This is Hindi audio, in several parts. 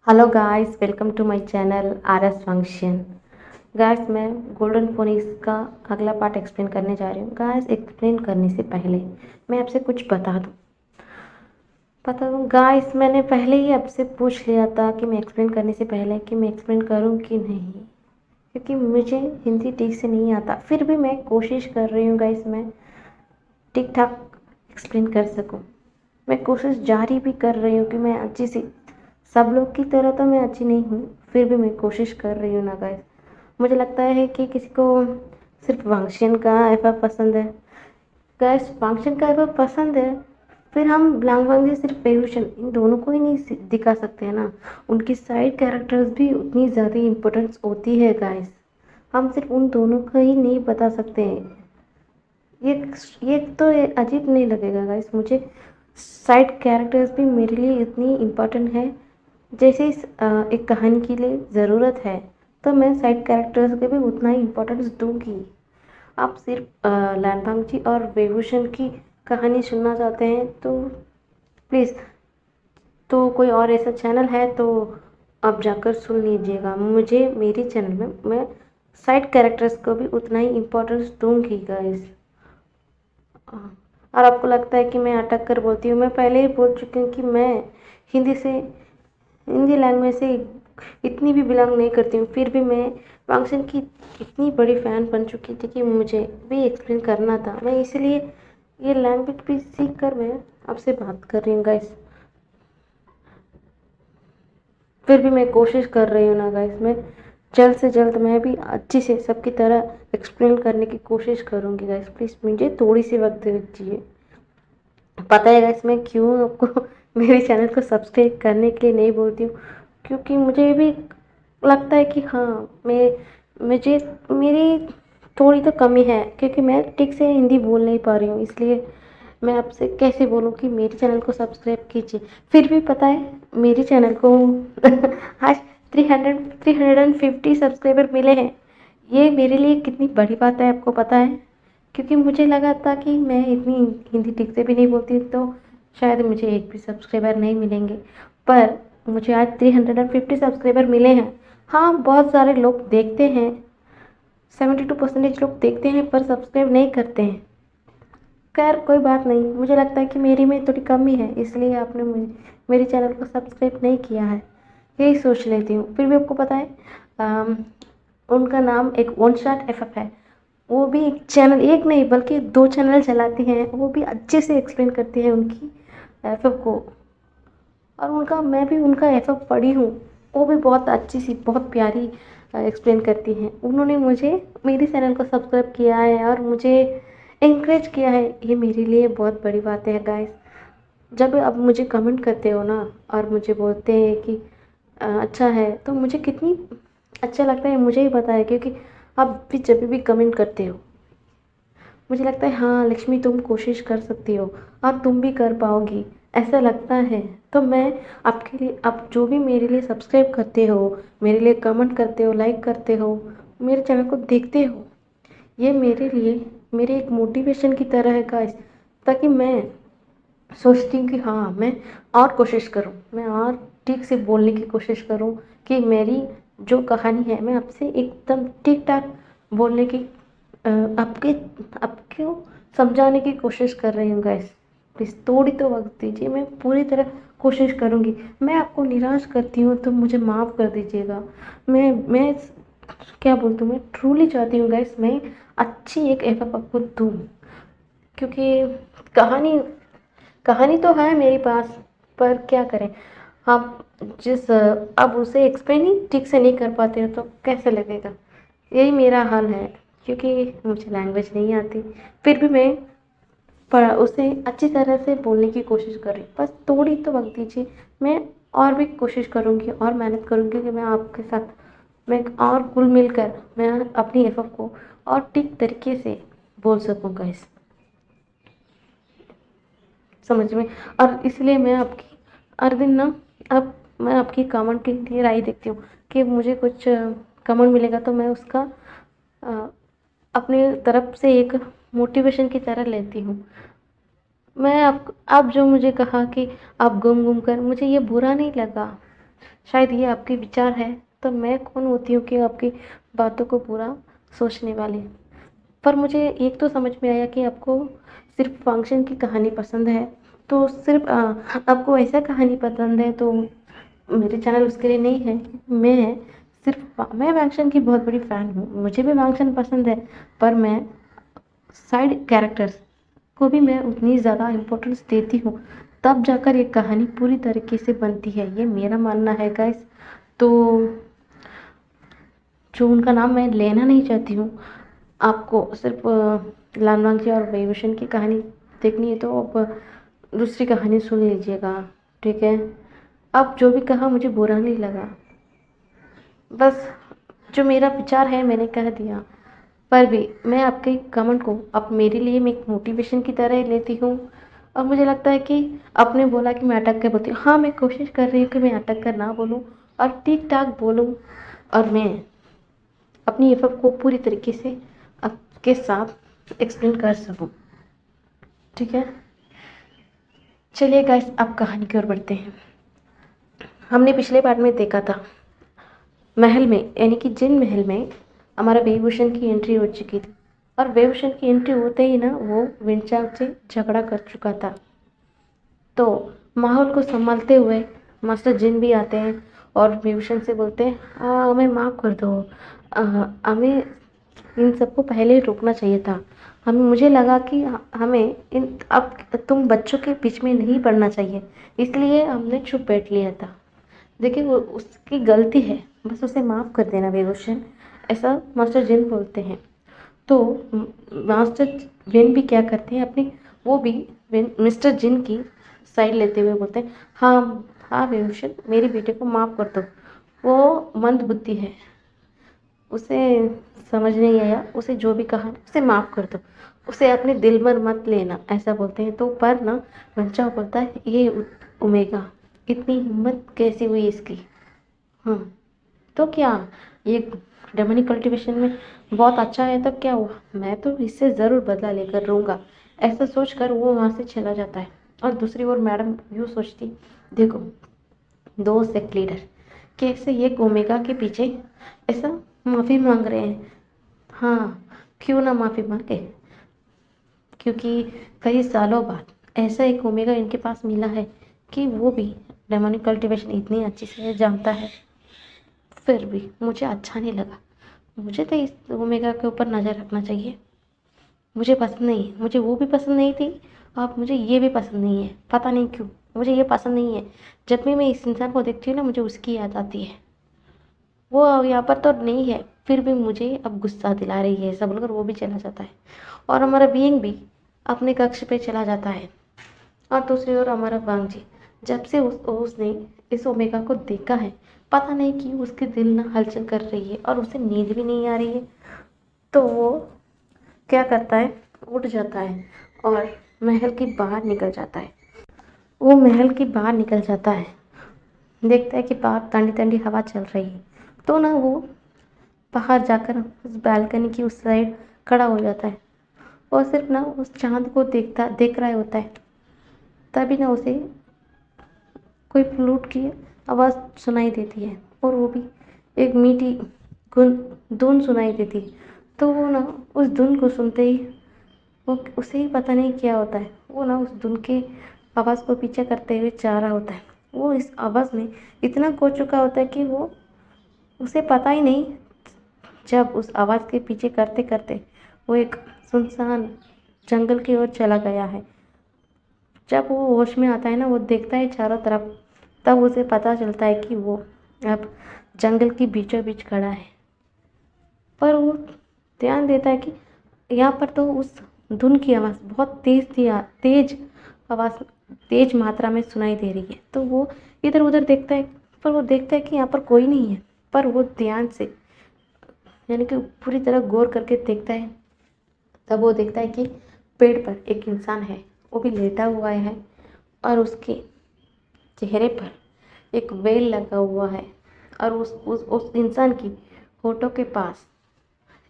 Hello guys, welcome to my channel R S function. Guys, मैं गोल्डन फोनिक्स का अगला पार्ट एक्सप्लेन करने जा रही हूँ। गाइस, एक्सप्लेन करने से पहले मैं आपसे कुछ बता दूँ गाइस। मैंने पहले ही आपसे पूछ लिया था कि मैं एक्सप्लेन करने से पहले कि मैं एक्सप्लेन करूँ कि नहीं, क्योंकि मुझे हिंदी ठीक से नहीं आता। फिर भी मैं कोशिश कर रही हूँ गाइस, मैं ठीक ठाक एक्सप्लेन कर सकूँ। मैं कोशिश जारी भी कर रही हूँ कि मैं अच्छी सी, सब लोग की तरह तो मैं अच्छी नहीं हूँ, फिर भी मैं कोशिश कर रही हूँ ना गाइस। मुझे लगता है कि किसी को सिर्फ फंक्शन का एफा पसंद है। गाइस, फंक्शन का एफा पसंद है, फिर हम ब्लांग वांग सिर्फ पेरूशन इन दोनों को ही नहीं दिखा सकते हैं ना। उनकी साइड कैरेक्टर्स भी उतनी ज़्यादा इम्पोर्टेंस होती है गाइस। हम सिर्फ उन दोनों का ही नहीं बता सकते हैं। ये ये तो अजीब नहीं लगेगा गाइस मुझे। साइड कैरेक्टर्स भी मेरे लिए इतनी इम्पोर्टेंट है जैसे एक कहानी के लिए ज़रूरत है, तो मैं साइड कैरेक्टर्स के भी उतना ही इम्पोर्टेंस दूंगी। आप सिर्फ लैनभांग जी और बेभूषण की कहानी सुनना चाहते हैं तो प्लीज़, तो कोई और ऐसा चैनल है तो आप जाकर सुन लीजिएगा। मुझे मेरी चैनल में मैं साइड कैरेक्टर्स को भी उतना ही इम्पोर्टेंस दूंगी गाइस। और आपको लगता है कि मैं अटक कर बोलती हूँ। मैं पहले ही बोल चुकी हूँ कि मैं हिंदी से हिंदी लैंग्वेज से इतनी भी बिलोंग नहीं करती हूँ, फिर भी मैं फंक्शन की इतनी बड़ी फ़ैन बन चुकी थी कि मुझे भी एक्सप्लेन करना था। मैं इसलिए ये लैंग्वेज भी सीख कर मैं आपसे बात कर रही हूँ गाइस। फिर भी मैं कोशिश कर रही हूँ ना गाइस। मैं जल्द से जल्द मैं भी अच्छी से सबकी तरह एक्सप्लेन करने की कोशिश करूँगी गाइस। प्लीज़ मुझे थोड़ी सी वक्त दीजिए। पता है गाइस, मैं क्यों आपको मेरे चैनल को सब्सक्राइब करने के लिए नहीं बोलती हूँ, क्योंकि मुझे भी लगता है कि हाँ, मुझे मेरी थोड़ी तो कमी है, क्योंकि मैं ठीक से हिंदी बोल नहीं पा रही हूँ। इसलिए मैं आपसे कैसे बोलूँ कि मेरे चैनल को सब्सक्राइब कीजिए। फिर भी पता है, मेरे चैनल को आज 350 सब्सक्राइबर मिले हैं। ये मेरे लिए कितनी बड़ी बात है आपको पता है, क्योंकि मुझे लगा था कि मैं इतनी हिंदी ठीक से भी नहीं बोलती तो शायद मुझे एक भी सब्सक्राइबर नहीं मिलेंगे, पर मुझे आज 350 सब्सक्राइबर मिले हैं। हाँ, बहुत सारे लोग देखते हैं, 72% लोग देखते हैं पर सब्सक्राइब नहीं करते हैं। खैर कोई बात नहीं, मुझे लगता है कि मेरी में थोड़ी कमी है, इसलिए आपने मेरे चैनल को सब्सक्राइब नहीं किया है, यही सोच लेती हूँ। फिर भी आपको पता है, अम, उनका नाम एक वन शॉट एफएफ है। वो भी एक चैनल, एक नहीं बल्कि दो चैनल चलाती हैं। वो भी अच्छे से एक्सप्लेन करती हैं उनकी एफएफ को, और उनका मैं भी उनका एफएफ पढ़ी हूँ। वो भी बहुत अच्छी सी, बहुत प्यारी एक्सप्लेन करती हैं। उन्होंने मुझे मेरे चैनल को सब्सक्राइब किया है और मुझे इनक्रेज किया है। ये मेरे लिए बहुत बड़ी बात है गाइस। जब आप मुझे कमेंट करते हो ना और मुझे बोलते हैं कि अच्छा है, तो मुझे कितनी अच्छा लगता है मुझे ही पता है, क्योंकि आप भी जब भी कमेंट करते हो मुझे लगता है हाँ लक्ष्मी, तुम कोशिश कर सकती हो और तुम भी कर पाओगी, ऐसा लगता है। तो मैं आपके लिए, आप जो भी मेरे लिए सब्सक्राइब करते हो, मेरे लिए कमेंट करते हो, लाइक करते हो, मेरे चैनल को देखते हो, ये मेरे लिए मेरे एक मोटिवेशन की तरह है गाइस। ताकि मैं सोचती हूँ कि हाँ, मैं और कोशिश करूँ, मैं और ठीक से बोलने की कोशिश करूँ कि मेरी जो कहानी है मैं आपसे एकदम ठीक ठाक बोलने की, आपके आपको समझाने की कोशिश कर रही हूँ गाइस। प्लीज़ थोड़ी तो वक्त दीजिए, मैं पूरी तरह कोशिश करूँगी। मैं आपको निराश करती हूँ तो मुझे माफ़ कर दीजिएगा। मैं क्या बोलती हूँ, मैं ट्रूली चाहती हूँ गाइस मैं अच्छी एक एफ आपको दूँ, क्योंकि कहानी कहानी तो है मेरे पास, पर क्या करें। आप अब उसे एक्सप्लेन ही ठीक से नहीं कर पाते हो तो कैसे लगेगा। यही मेरा हाल है, क्योंकि मुझे लैंग्वेज नहीं आती, फिर भी मैं उसे अच्छी तरह से बोलने की कोशिश कर रही हूँ। बस थोड़ी तो वक्त दीजिए, मैं और भी कोशिश करूँगी और मेहनत करूँगी कि मैं आपके साथ, मैं और घुल मिलकर मैं अपनी एफ को और ठीक तरीके से बोल सकूँगा इस समझ में। और इसलिए मैं आपकी हर दिन ना, अब मैं आपकी कमेंट के लिए राय देखती हूँ कि मुझे कुछ कमेंट मिलेगा तो मैं उसका अ, अपनी तरफ से एक मोटिवेशन की तरह लेती हूँ। मैं आप जो मुझे कहा कि आप गुम गुम कर, मुझे ये बुरा नहीं लगा। शायद ये आपके विचार है, तो मैं कौन होती हूँ कि आपकी बातों को पूरा सोचने वाली। पर मुझे एक तो समझ में आया कि आपको सिर्फ़ फंक्शन की कहानी पसंद है, तो सिर्फ़ आपको ऐसा कहानी पसंद है तो मेरे चैनल उसके लिए नहीं है। मैं फंक्शन की बहुत बड़ी फ़ैन हूँ, मुझे भी फंक्शन पसंद है, पर मैं साइड कैरेक्टर्स को भी मैं उतनी ज़्यादा इम्पोर्टेंस देती हूँ, तब जाकर ये कहानी पूरी तरीके से बनती है, ये मेरा मानना है गाइस। तो जो उनका नाम मैं लेना नहीं चाहती हूँ, आपको सिर्फ लालवांगजी और बेबीशन की कहानी देखनी है तो आप दूसरी कहानी सुन लीजिएगा, ठीक है। अब जो भी कहा मुझे बुरा नहीं लगा, बस जो मेरा विचार है मैंने कह दिया। पर भी मैं आपके कमेंट को अब मेरे लिए मैं एक मोटिवेशन की तरह ही लेती हूँ, और मुझे लगता है कि आपने बोला कि मैं अटक कर बोलती हूँ, हाँ मैं कोशिश कर रही हूँ कि मैं अटक कर ना बोलूँ और ठीक ठाक बोलूँ, और मैं अपनी एफर्ट को पूरी तरीके से आपके साथ एक्सप्लेन कर सकूं, ठीक है। चलिए गाइस, अब कहानी की ओर बढ़ते हैं। हमने पिछले पार्ट में देखा था महल में, यानी कि जिन महल में हमारा विभूषण की एंट्री हो चुकी थी, और विभूषण की एंट्री होते ही ना वो विंचाल से झगड़ा कर चुका था। तो माहौल को संभालते हुए मास्टर जिन भी आते हैं और विभूषण से बोलते हैं, हमें माफ़ कर दो, हमें इन सबको पहले रोकना चाहिए था। मुझे लगा कि हमें इन अब तुम बच्चों के बीच में नहीं पढ़ना चाहिए, इसलिए हमने चुप बैठ लिया था। देखिए वो उसकी गलती है, बस उसे माफ़ कर देना विभूषण, ऐसा मास्टर जिन बोलते हैं। तो मास्टर विन भी क्या करते हैं, अपनी वो भी मिस्टर जिन की साइड लेते हुए बोलते हैं, हाँ हाँ विभूषण, मेरे बेटे को माफ़ कर दो, वो मंद बुद्धि है, उसे समझ नहीं आया, उसे जो भी कहा उसे माफ़ कर दो, उसे अपने दिल में मत लेना, ऐसा बोलते हैं। तो पर ना बच्चा बोलता है, ये ओमेगा, इतनी हिम्मत कैसी हुई इसकी। तो क्या ये डेमोनिक कल्टीवेशन में बहुत अच्छा है, तब क्या हुआ, मैं तो इससे ज़रूर बदला लेकर रहूँगा, ऐसा सोचकर वो वहाँ से चला जाता है। और दूसरी ओर मैडम यूँ सोचती, देखो दो सेक्ट लीडर कैसे ये ओमेगा के पीछे ऐसा माफ़ी मांग रहे हैं। हाँ, क्यों ना माफ़ी मांगे, क्योंकि कई सालों बाद ऐसा एक ओमेगा इनके पास मिला है कि वो भी डेमोनिक कल्टीवेशन इतनी अच्छी से जानता है। फिर भी मुझे अच्छा नहीं लगा, मुझे तो इस ओमेगा के ऊपर नज़र रखना चाहिए। मुझे पसंद नहीं है, मुझे वो भी पसंद नहीं थी, अब मुझे ये भी पसंद नहीं है, पता नहीं क्यों मुझे ये पसंद नहीं है। जब भी मैं इस इंसान को देखती हूँ ना, मुझे उसकी याद आती है। वो अब यहाँ पर तो नहीं है, फिर भी मुझे अब गुस्सा दिला रही है, ऐसा बोलकर वो भी चला जाता है, और हमारा बीइंग भी अपने कक्ष पे चला जाता है। और दूसरी ओर हमारा वांगजी, जब से उसने इस ओमेगा को देखा है, पता नहीं क्यों उसके दिल ना हलचल कर रही है और उसे नींद भी नहीं आ रही है। तो वो क्या करता है, उठ जाता है और महल के बाहर निकल जाता है। वो महल के बाहर निकल जाता है, देखता है कि बाहर ठंडी ठंडी हवा चल रही है, तो ना वो बाहर जाकर उस बालकनी की उस साइड खड़ा हो जाता है और सिर्फ ना उस चांद को देख रहा होता है। तभी ना उसे कोई फ्लूट की आवाज़ सुनाई देती है, और वो भी एक मीठी गुन धुन सुनाई देती है। तो वो ना उस धुन को सुनते ही वो उसे ही पता नहीं क्या होता है, वो ना उस धुन के आवाज़ को पीछे करते हुए जा रहा होता है। वो इस आवाज़ में इतना खो चुका होता है कि वो उसे पता ही नहीं, जब उस आवाज़ के पीछे करते करते वो एक सुनसान जंगल की ओर चला गया है। जब वो होश में आता है ना, वो देखता है चारों तरफ, तब उसे पता चलता है कि वो अब जंगल की बीचों बीच खड़ा है। पर वो ध्यान देता है कि यहाँ पर तो उस धुन की आवाज़ बहुत तेज आवाज़, तेज मात्रा में सुनाई दे रही है। तो वो इधर उधर देखता है, पर वो देखता है कि यहाँ पर कोई नहीं है। पर वो ध्यान से, यानी कि पूरी तरह गौर करके देखता है, तब वो देखता है कि पेड़ पर एक इंसान है, वो भी लेटा हुआ है, और उसके चेहरे पर एक वेल लगा हुआ है, और उस इंसान की होठों के पास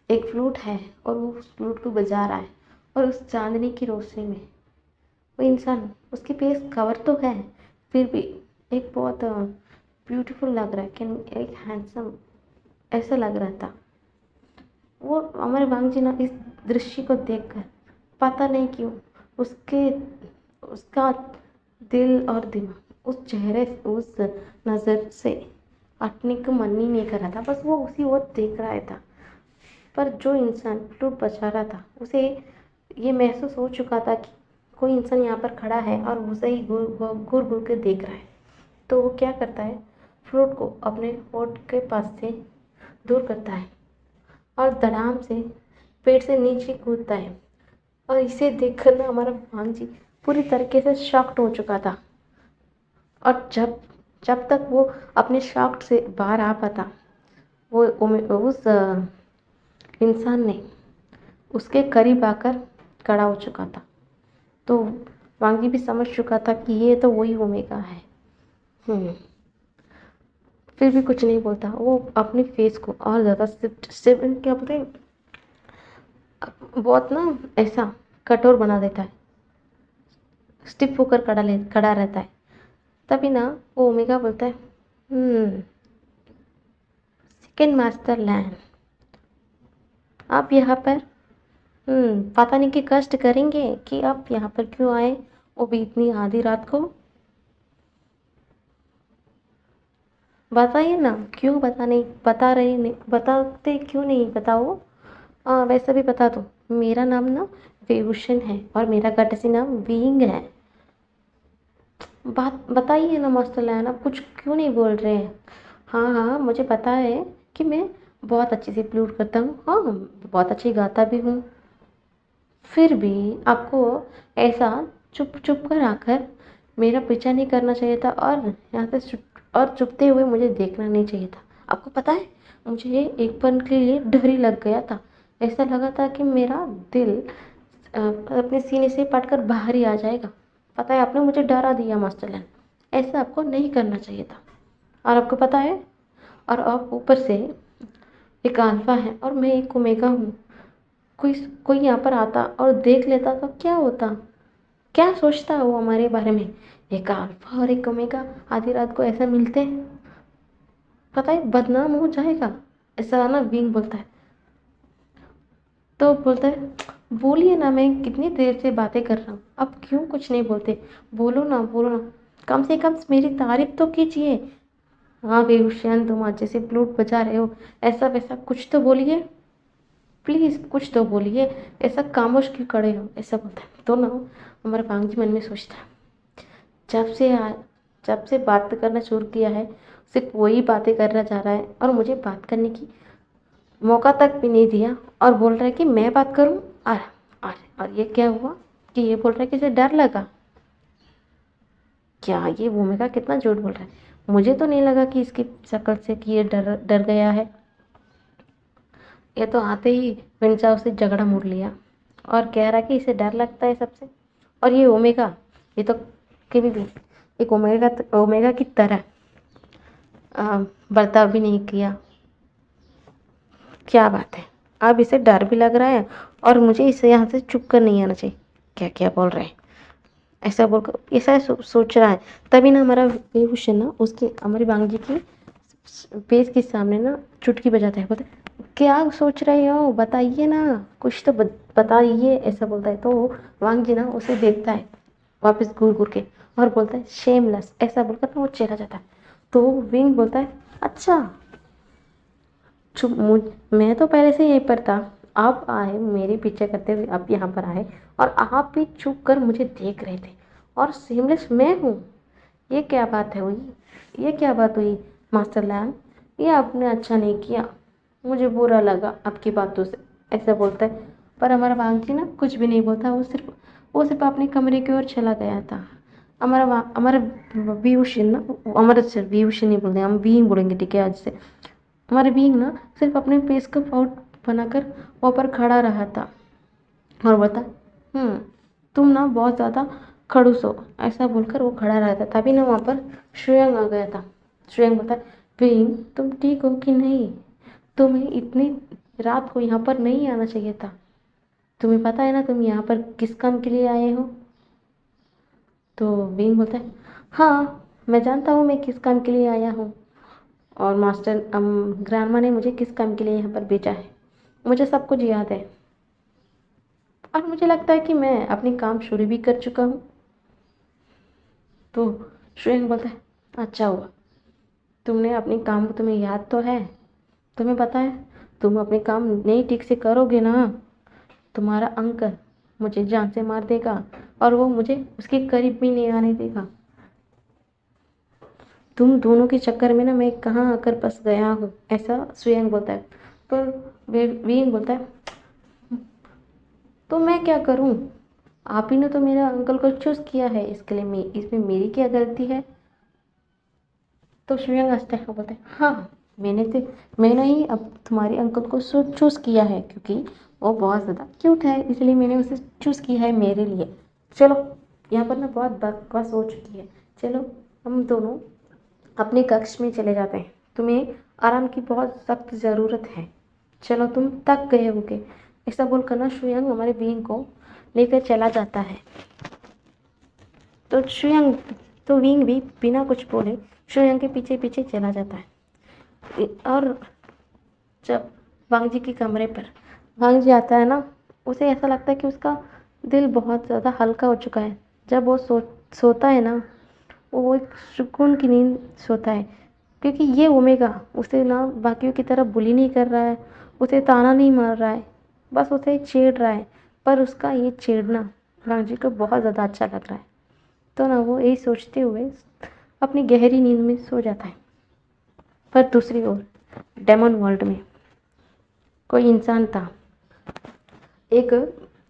एक फ्लूट है, और वो उस फ्लूट को बजा रहा है। और उस चांदनी की रोशनी में वो इंसान, उसके फेस कवर तो है, फिर भी एक बहुत ब्यूटीफुल लग रहा है, कैन एक हैंडसम ऐसा लग रहा था। वो हमारे वांग जी ना इस दृश्य को देखकर पता नहीं क्यों उसके उसका दिल और दिमाग उस चेहरे उस नज़र से हटने को मन ही नहीं कर रहा था, बस वो उसी ओर देख रहा था। पर जो इंसान टूट बचा रहा था उसे ये महसूस हो चुका था कि कोई इंसान यहाँ पर खड़ा है और उसे ही घूर घूर के देख रहा है। तो वो क्या करता है, फ्रूट को अपने होठ के पास से दूर करता है और धड़ाम से पेड़ से नीचे कूदता है। और इसे देखकर ना हमारा भांग जी पूरी तरीके से शॉक्ड हो चुका था। और जब जब तक वो अपने शॉक से बाहर आ पाता, वो उस इंसान ने उसके करीब आकर खड़ा हो चुका था। तो वांगी भी समझ चुका था कि ये तो वही ओमेगा है। फिर भी कुछ नहीं बोलता, वो अपनी फेस को और ज़्यादा सिफ्ट क्या बोलते हैं, बहुत ना ऐसा कठोर बना देता है, स्टिफ होकर खड़ा रहता है। तभी ना वो ओमेगा बोलता है, सेकेंड मास्टर लैंड, आप यहाँ पर पता नहीं कि कष्ट करेंगे कि आप यहाँ पर क्यों आए, वो भी इतनी आधी रात को। बताइए ना, क्यों बता रहे नहीं, बताते क्यों नहीं, बताओ। वैसे भी बता दो, मेरा नाम ना विभूषण है और मेरा गटसी नाम विंग है। बात बताइए ना मास्टर लैन, आप कुछ क्यों नहीं बोल रहे हैं। हाँ हाँ, मुझे पता है कि मैं बहुत अच्छे से फ्लूट करता हूँ, हाँ बहुत अच्छी गाता भी हूँ। फिर भी आपको ऐसा चुप चुप कर आकर मेरा पीछा नहीं करना चाहिए था और यहाँ से और चुपते हुए मुझे देखना नहीं चाहिए था। आपको पता है, मुझे एक पल के लिए डर ही लग गया था। ऐसा लगा था कि मेरा दिल अपने सीने से पटकर बाहर ही आ जाएगा। पता है, आपने मुझे डरा दिया मास्टर लैन, ऐसा आपको नहीं करना चाहिए था। और आपको पता है, और आप ऊपर से एक अल्फा है और मैं एक ओमेगा हूँ। कोई कोई यहाँ पर आता और देख लेता तो क्या होता, क्या सोचता है वो हमारे बारे में। एक अल्फा और एक ओमेगा आधी रात को ऐसा मिलते हैं, पता है बदनाम हो जाएगा, ऐसा ना विंग बोलता है। तो बोलता है, बोलिए ना, मैं कितनी देर से बातें कर रहा हूँ, अब क्यों कुछ नहीं बोलते, बोलो ना बोलो ना, कम से कम मेरी तारीफ तो कीजिए। हाँ बेहुशियान, तुम अच्छे से फ्लूट बजा रहे हो, ऐसा वैसा कुछ तो बोलिए, प्लीज़ कुछ तो बोलिए, ऐसा खामोश क्यों खड़े हो, ऐसा बोलता है। तो ना हमारा भांजी मन में सोचता है, जब से जब से बात करना शुरू किया है सिर्फ वही बातें करना चाह रहा है और मुझे बात करने की मौका तक भी नहीं दिया और बोल रहा है कि मैं बात करूं। और ये क्या हुआ कि ये बोल रहा है कि इसे डर लगा। क्या ये भूमिका कितना झूठ बोल रहा है, मुझे तो नहीं लगा कि इसकी शक्ल से कि ये डर डर गया है। ये तो आते ही विंचा से झगड़ा मोड़ लिया और कह रहा कि इसे डर लगता है सबसे। और ये ओमेगा, ये तो कभी भी एक ओमेगा की तरह बर्ताव भी नहीं किया। क्या बात है, अब इसे डर भी लग रहा है और मुझे इसे यहाँ से चुप कर नहीं आना चाहिए। क्या क्या बोल रहे हैं, ऐसा बोलकर ऐसा सोच रहा है। तभी ना हमारा बेहुश ना उसकी हमारी बांग जी की पेज के सामने ना चुटकी बजाता है, बोलता है क्या सोच रहे हो, बताइए ना, कुछ तो बताइए, ऐसा बोलता है। तो वांग जी ना उसे देखता है वापस घूर घूर के और बोलता है शेमलेस, ऐसा बोलकर ना वो चला जाता है। तो विंग बोलता है, अच्छा चुप, मैं तो पहले से यहीं पर था, आप आए मेरे पीछे करते हुए, आप यहाँ पर आए और आप भी चुप कर मुझे देख रहे थे और सेमलेस मैं हूँ। ये क्या बात है हुई, ये क्या बात हुई मास्टर लैन, ये आपने अच्छा नहीं किया, मुझे बुरा लगा आपकी बातों से, ऐसा बोलता है। पर हमारा वांगजी ना कुछ भी नहीं बोलता, वो सिर्फ अपने कमरे की ओर चला गया था। हमारा विभूषण ना, हमारा सिर्फ विभूषण नहीं बोलते, हम बीइंग बोलेंगे, ठीक है आज से। हमारे बीइंग ना सिर्फ अपने फेस को आउट बनाकर वहाँ पर खड़ा रहा था और बता, तुम ना बहुत ज़्यादा खड़ूस हो, ऐसा बोलकर वो खड़ा रहा था। तभी ना वहाँ पर श्रेयंग आ गया था। श्रेयंग बोलता, बीइंग तुम ठीक हो कि नहीं, तुम्हें इतनी रात को यहाँ पर नहीं आना चाहिए था, तुम्हें पता है ना तुम यहाँ पर किस काम के लिए आए हो। तो बीइंग बोलता है, हाँ मैं जानता हूँ मैं किस काम के लिए आया हूँ, और मास्टर ग्रैंडमा ने मुझे किस काम के लिए यहाँ पर भेजा है, मुझे सब कुछ याद है। और मुझे लगता है कि मैं अपनी काम शुरू भी कर चुका हूँ। तो शुएंग बोलता है, अच्छा हुआ, तुमने अपनी काम तुम्हें याद तो है, तुम्हें पता है तुम अपने काम नहीं ठीक से करोगे ना, तुम्हारा अंकल मुझे जान से मार देगा और वो मुझे उसके करीब भी नहीं आने देगा। तुम दोनों के चक्कर में ना मैं कहाँ आकर फंस गया हूँ, ऐसा शुएंग बोलता है। पर विंग बोलता है, तो मैं क्या करूँ, आप ही ने तो मेरा अंकल को चूज किया है, इसके लिए मैं इसमें मेरी क्या गलती है। तो शुएंग हंसता है, बोलते हैं, हाँ मैंने ही अब तुम्हारे अंकल को चूज किया है, क्योंकि वो बहुत ज़्यादा क्यूट है, इसलिए मैंने उसे चूज किया है मेरे लिए। चलो यहाँ पर ना बहुत बकवास हो चुकी है, चलो हम दोनों अपने कक्ष में चले जाते हैं, तुम्हें आराम की बहुत सख्त ज़रूरत है, चलो तुम थक गए होगे। ऐसा बोलकर ना शुएंग हमारे विंग को लेकर चला जाता है। तो शुएंग तो विंग भी बिना कुछ बोले शुएंग के पीछे पीछे चला जाता है। और जब वांग जी के कमरे पर वांग जी आता है ना, उसे ऐसा लगता है कि उसका दिल बहुत ज़्यादा हल्का हो चुका है। जब वो सोता है ना, वो एक सुकून की नींद सोता है, क्योंकि ये ओमेगा उसे ना बाकियों की तरह बुली नहीं कर रहा है, उसे ताना नहीं मार रहा है, बस उसे छेड़ रहा है। पर उसका ये छेड़ना वांग जी को बहुत ज़्यादा अच्छा लग रहा है। तो ना वो यही सोचते हुए अपनी गहरी नींद में सो जाता है। पर दूसरी ओर डेमन वर्ल्ड में कोई इंसान था। एक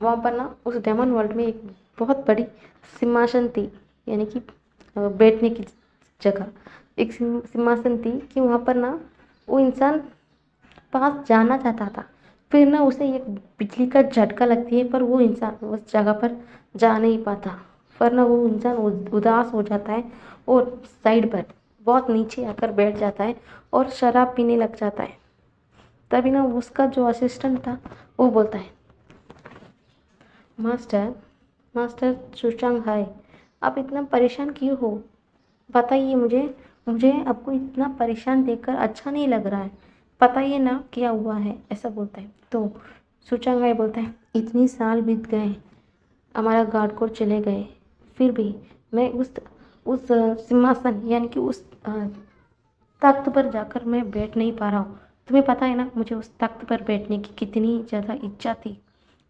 वहाँ पर ना उस डेमन वर्ल्ड में एक बहुत बड़ी सिंहासन थी, यानी कि बैठने की जगह एक सिंहासन थी, कि वहाँ पर ना वो इंसान पास जाना चाहता था, फिर ना उसे एक बिजली का झटका लगती है, पर वो इंसान उस जगह पर जा नहीं पाता। पर ना वो इंसान उदास हो जाता है और साइड पर बहुत नीचे आकर बैठ जाता है और शराब पीने लग जाता है। तभी ना उसका जो असिस्टेंट था वो बोलता है, मास्टर मास्टर सुचांग हाय, आप इतना परेशान क्यों हो, बताइए मुझे, मुझे आपको इतना परेशान देखकर अच्छा नहीं लग रहा है, बताइए ना क्या हुआ है, ऐसा बोलता है। तो सुचांग हाय बोलता है, इतनी साल बीत गए, हमारा गार्ड कोर चले गए, फिर भी मैं उस सिंहासन यानी कि उस तख्त पर जाकर मैं बैठ नहीं पा रहा हूँ। तुम्हें पता है ना मुझे उस तख्त पर बैठने की कितनी ज़्यादा इच्छा थी,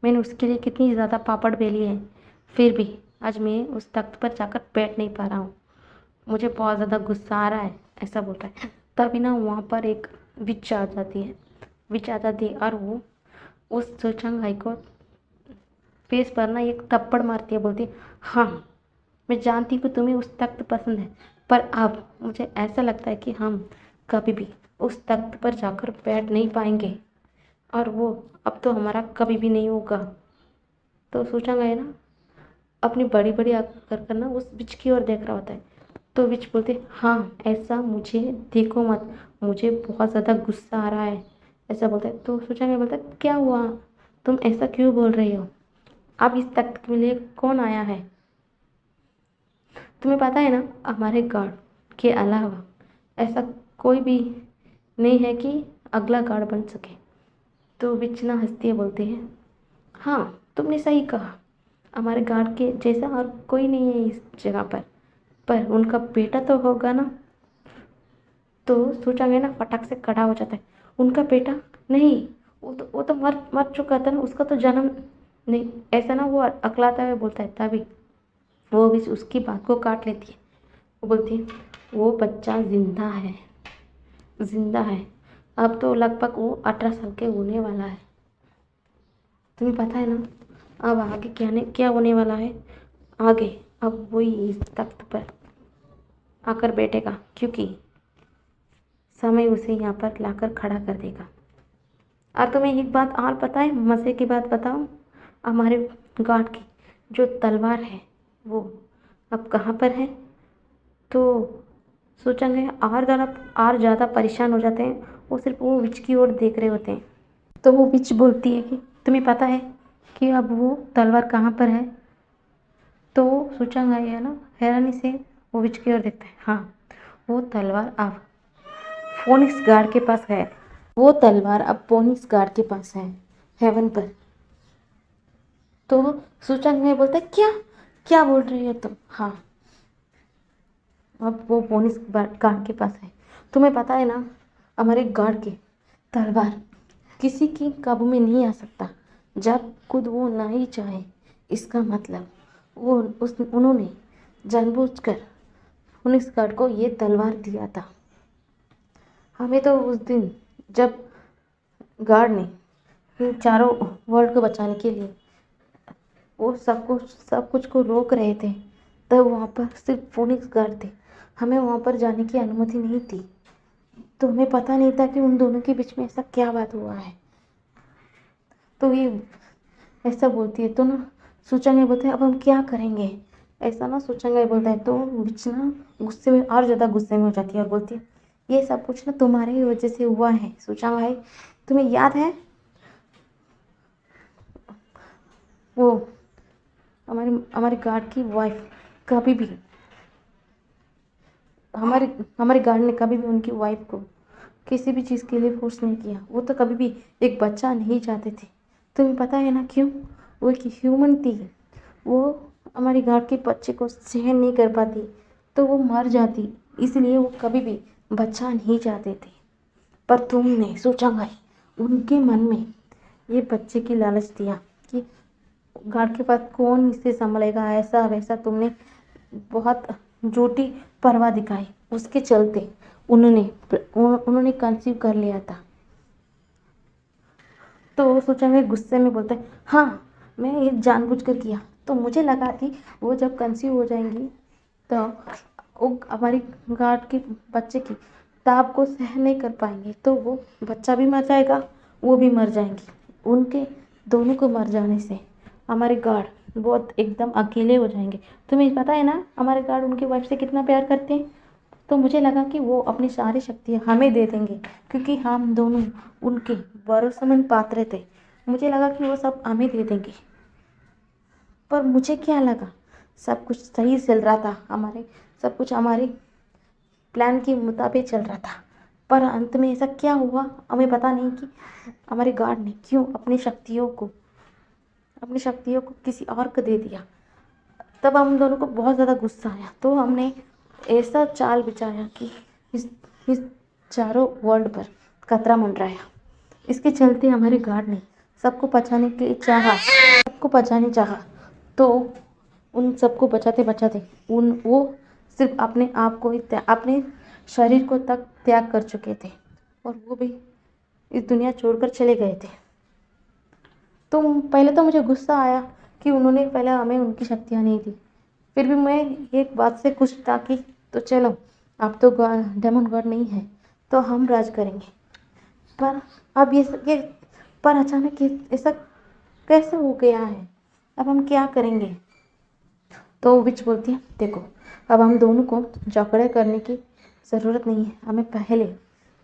मैंने उसके लिए कितनी ज़्यादा पापड़ बेली है, फिर भी आज मैं उस तख्त पर जाकर बैठ नहीं पा रहा हूँ, मुझे बहुत ज़्यादा गुस्सा आ रहा है, ऐसा बोलता है। तभी ना वहाँ पर एक विच आ जाती है, और वो उस सोचंगाई को फेस पर ना एक थप्पड़ मारती है, बोलती है, हाँ मैं जानती हूँ कि तुम्हें उस तख्त पसंद है, पर अब मुझे ऐसा लगता है कि हम कभी भी उस तख्त पर जाकर बैठ नहीं पाएंगे, और वो अब तो हमारा कभी भी नहीं होगा। तो सोचा गया ना अपनी बड़ी बड़ी आंख कर ना उस बिच की ओर देख रहा होता है। तो बिच बोलते, हाँ ऐसा मुझे देखो मत, मुझे बहुत ज़्यादा गुस्सा आ रहा है, ऐसा बोलता है। तो सोचा गया बोलता है, क्या हुआ, तुम ऐसा क्यों बोल रही हो, अब इस तख्त के लिए कौन आया है, तुम्हें पता है ना हमारे गार्ड के अलावा ऐसा कोई भी नहीं है कि अगला गार्ड बन सके। तो बिचना हंसती है, बोलते हैं, हाँ तुमने सही कहा, हमारे गार्ड के जैसा और कोई नहीं है इस जगह पर उनका बेटा तो होगा ना। तो सोचा गया ना फटाक से खड़ा हो जाता है, उनका बेटा नहीं, वो तो मर मर चुका था ना, उसका तो जन्म नहीं, ऐसा ना वो अकलाता हुआ बोलता है। तभी वो भी उसकी बात को काट लेती है, वो बोलती है, वो बच्चा जिंदा है, अब तो लगभग वो 18 साल के होने वाला है। तुम्हें पता है ना अब आगे क्या होने वाला है, आगे अब वही इस तख्त पर आकर बैठेगा, क्योंकि समय उसे यहाँ पर लाकर खड़ा कर देगा। और तुम्हें एक बात और पता है, मज़े की बात बताऊँ, हमारे गार्ड की जो तलवार है वो अब कहाँ पर है। तो सोचेंगे और ज़्यादा परेशान हो जाते हैं, वो सिर्फ वो विच की ओर देख रहे होते हैं। तो वो विच बोलती है कि तुम्हें पता है कि अब वो तलवार कहाँ पर है। तो सोचेंगे है ना हैरानी से वो विच की ओर देखता है, हाँ वो तलवार अब फोनिक्स गार्ड के पास है। वो तलवार अब फोनिक्स गार्ड के पास है हेवन पर। तो सूचंग में बोलता है क्या क्या बोल रही हो तुम? हाँ, अब वो फोनिक्स गार्ड के पास है। तुम्हें पता है ना, हमारे गार्ड की तलवार किसी की काबू में नहीं आ सकता जब खुद वो ना ही चाहे। इसका मतलब वो उन्होंने जानबूझकर फोनिक्स गार्ड को ये तलवार दिया था। हमें तो उस दिन जब गार्ड ने इन चारों वर्ल्ड को बचाने के लिए वो सब कुछ को रोक रहे थे, तब वहाँ पर सिर्फ फोनिक्स गार्ड थे। हमें वहाँ पर जाने की अनुमति नहीं थी, तो हमें पता नहीं था कि उन दोनों के बीच में ऐसा क्या बात हुआ है। तो ये ऐसा बोलती है तो ना सूचंगाई बोलते हैं अब हम क्या करेंगे, ऐसा ना सूचंगाई बोलता है तो विच ना गुस्से में और ज़्यादा गुस्से में हो जाती है और बोलती है ये सब कुछ ना तुम्हारे ही वजह से हुआ है सूचंगाई। तुम्हें याद है वो हमारे हमारे गार्ड की वाइफ कभी भी हमारे हमारे गार्ड ने कभी भी उनकी वाइफ को किसी भी चीज़ के लिए फोर्स नहीं किया। वो तो कभी भी एक बच्चा नहीं चाहते थे। तुम्हें पता है ना क्यों? वो एक ह्यूमन थी। वो हमारी गार्ड के बच्चे को सहन नहीं कर पाती तो वो मर जाती, इसलिए वो कभी भी बच्चा नहीं चाहते थे। पर तुमने सोचा भाई उनके मन में ये बच्चे की लालच दिया कि गार्ड के पास कौन इसे संभालेगा, ऐसा वैसा तुमने बहुत झूठी परवाह दिखाई। उसके चलते उन्होंने कंसीव कर लिया था। तो वो सोचा मैं गुस्से में बोलते हैं हाँ मैं ये जानबूझकर किया। तो मुझे लगा कि वो जब कंसीव हो जाएंगी तो वो हमारी गार्ड के बच्चे की ताप को सहन नहीं कर पाएंगे, तो वो बच्चा भी मर जाएगा, वो भी मर जाएंगी। उनके दोनों को मर जाने से हमारे गार्ड बहुत एकदम अकेले हो जाएंगे। तुम्हें पता है ना हमारे गार्ड उनकी वाइफ से कितना प्यार करते हैं। तो मुझे लगा कि वो अपनी सारी शक्तियाँ हमें दे देंगे क्योंकि हम दोनों उनके भरोसेमंद पात्र थे। मुझे लगा कि वो सब हमें दे देंगे, पर मुझे क्या लगा सब कुछ सही चल रहा था, सब कुछ हमारे प्लान के मुताबिक चल रहा था। पर अंत में ऐसा क्या हुआ हमें पता नहीं कि हमारे गार्ड ने क्यों अपनी शक्तियों को किसी और को दे दिया। तब हम दोनों को बहुत ज़्यादा गुस्सा आया, तो हमने ऐसा चाल बिछाया कि इस चारों वर्ल्ड पर खतरा मंडराया। इसके चलते हमारे गार्ड ने सबको बचाने चाहा तो उन सबको बचाते बचाते वो सिर्फ अपने आप को ही अपने शरीर को तक त्याग कर चुके थे और वो भी इस दुनिया छोड़कर चले गए थे। तो पहले तो मुझे गुस्सा आया कि उन्होंने पहले हमें उनकी शक्तियाँ नहीं दी। फिर भी मैं एक बात से खुश था कि तो चलो अब तो डेमन गॉड नहीं है तो हम राज करेंगे। पर अब ये पर अचानक ऐसा कैसे हो गया है, अब हम क्या करेंगे? तो विच बोलती है देखो अब हम दोनों को झगड़े करने की ज़रूरत नहीं है, हमें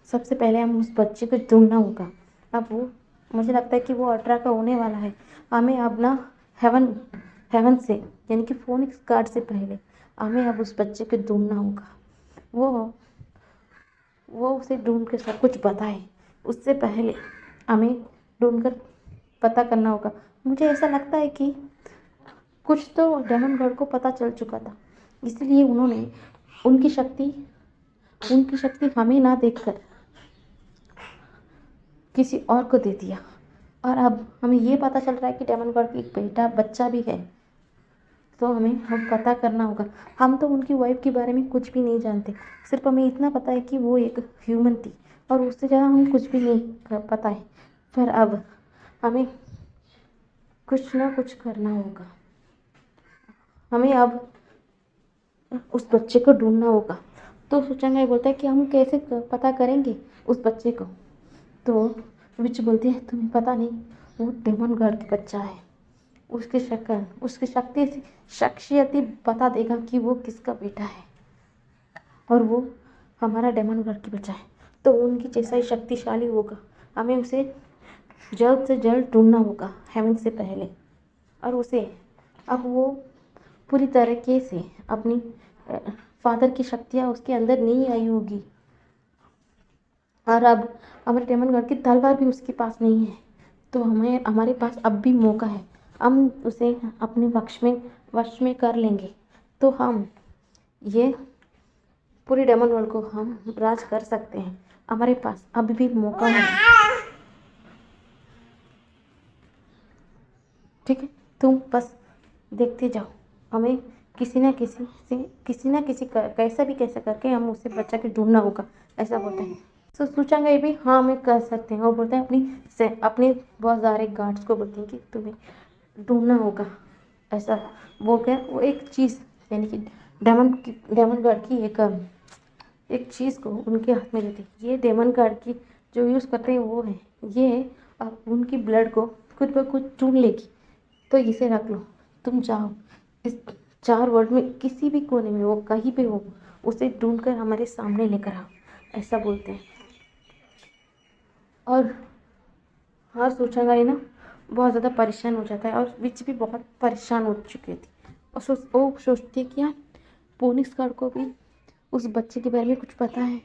सबसे पहले हम उस बच्चे को ढूंढना होगा। अब वो मुझे लगता है कि वो 18 का होने वाला है। हमें अब ना हेवन से यानी कि फोनिक्स गार्ड से पहले हमें अब उस बच्चे को ढूंढना होगा। वो उसे ढूंढ कर सब कुछ बताए, उससे पहले हमें ढूंढ कर पता करना होगा। मुझे ऐसा लगता है कि कुछ तो डेमन गॉड को पता चल चुका था, इसलिए उन्होंने उनकी शक्ति हमें ना देखकर किसी और को दे दिया। और अब हमें ये पता चल रहा है कि डेमन गॉड की एक बच्चा भी है। तो हम पता करना होगा। हम तो उनकी वाइफ के बारे में कुछ भी नहीं जानते, सिर्फ हमें इतना पता है कि वो एक ह्यूमन थी और उससे ज़्यादा हम कुछ भी नहीं पता है। पर अब हमें कुछ ना कुछ करना होगा। हमें अब उस बच्चे को ढूंढना होगा। तो सूचंगाई बोलता है कि हम कैसे पता करेंगे उस बच्चे को? तो विच बोलती है तुम्हें पता नहीं, वो डेमन गॉड का बच्चा है। उसकी शख्सियत ही बता देगा कि वो किसका बेटा है और वो हमारा डेमन गॉड की बच्चा है। तो उनकी जैसा ही शक्तिशाली होगा, हमें उसे जल्द से जल्द ढूंढना होगा हेवन से पहले। और उसे अब वो पूरी तरीके से अपनी फादर की शक्तियाँ उसके अंदर नहीं आई होगी। और अब हमारे डेमनगढ़ की तलवार भी उसके पास नहीं है, तो हमारे पास अब भी मौका है। हम उसे अपने वश में कर लेंगे, तो हम ये पूरी डेमनगढ़ को हम राज कर सकते हैं। हमारे पास अभी भी मौका है। ठीक है, तुम बस देखते जाओ। हमें किसी ना किसी कैसा भी कैसा करके हम उसे बच्चा के ढूंढना होगा, ऐसा बोलते हैं। तो सोचा गए भी हाँ हमें कर सकते हैं, और बोलते हैं अपने बहुत सारे गार्ड्स को बोलते हैं कि तुम्हें ढूंढना होगा, ऐसा बोल कर वो एक चीज़ यानी कि डेमनगढ़ की एक चीज़ को उनके हाथ में देते हैं। ये डेमनगढ़ की जो यूज़ करते हैं वो है ये, अब उनकी ब्लड को खुद ब खुद चुन लेगी। तो इसे रख लो, तुम जाओ इस 4 वर्ड में किसी भी कोने में वो कहीं पे हो, उसे ढूंढ कर हमारे सामने लेकर आओ, ऐसा बोलते हैं। और हर सोचा ही ना बहुत ज़्यादा परेशान हो जाता है, और विच भी बहुत परेशान हो चुकी थी। और वो सोचती है कि यार पोनिक्स कार्ड को भी उस बच्चे के बारे में कुछ पता है,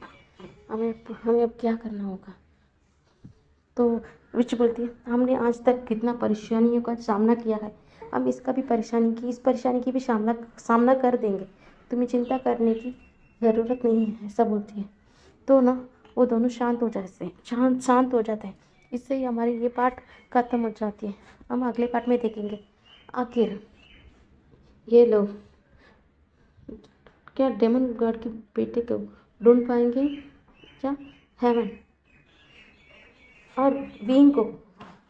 हमें अब क्या करना होगा। तो विच बोलती है हमने आज तक कितना परेशानियों का सामना किया है, हम इस परेशानी की भी सामना कर देंगे, तुम्हें चिंता करने की ज़रूरत नहीं है, ऐसा बोलती है। तो ना वो दोनों शांत हो जाते हैं। इससे ही हमारी ये पार्ट ख़त्म हो जाती है। हम अगले पार्ट में देखेंगे आखिर ये लोग क्या डेमनगढ़ के बेटे को ढूंढ पाएंगे, क्या हेवन और बीइंग को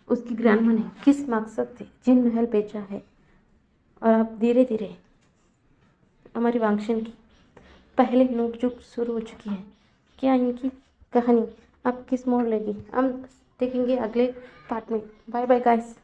उसकी ग्रैंडमा ने किस मकसद से जिन महल भेजा है। और अब धीरे धीरे हमारी वांगशन की पहले नोकझोंक शुरू हो चुकी है। क्या इनकी कहानी अब किस मोड़ लेगी, हम देखेंगे अगले पार्ट में। Bye bye guys.